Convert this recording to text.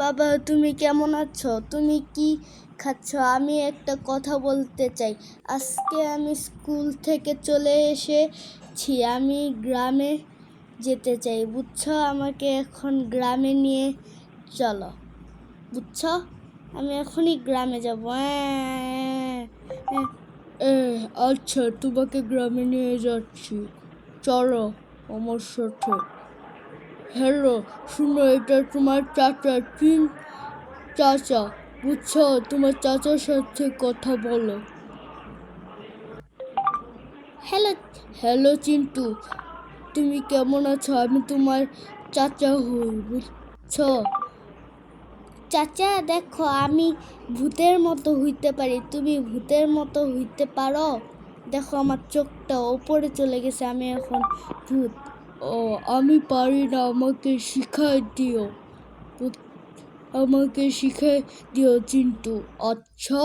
বাবা, তুমি কেমন আছো? তুমি কি খাচ্ছ? আমি একটা কথা বলতে চাই। আজকে আমি স্কুল থেকে চলে এসেছি। আমি গ্রামে যেতে চাই, বুঝছো? আমাকে এখন গ্রামে নিয়ে চলো, বুঝছো? আমি এখনই গ্রামে যাব। আচ্ছা, তোমাকে গ্রামে নিয়ে যাচ্ছি, চলো আমার সাথে। হ্যালো, শুনো, এটা তোমার চাচা, বুঝছো? তোমার চাচার সাথে কথা বলো। হ্যালো। হ্যালো চিন্টু, তুমি কেমন আছো? আমি তোমার চাচা হই, বুঝছো? চাচা, দেখো, আমি ভূতের মতো হইতে পারি। তুমি ভূতের মতো হইতে পারো? দেখো, আমার চোখটা ওপরে চলে গেছে, আমি এখন ভূত। ও, আমি পারি না, আমাকে শিখাই দিও। আমাকে শিখাই দিও চিন্টু। আচ্ছা।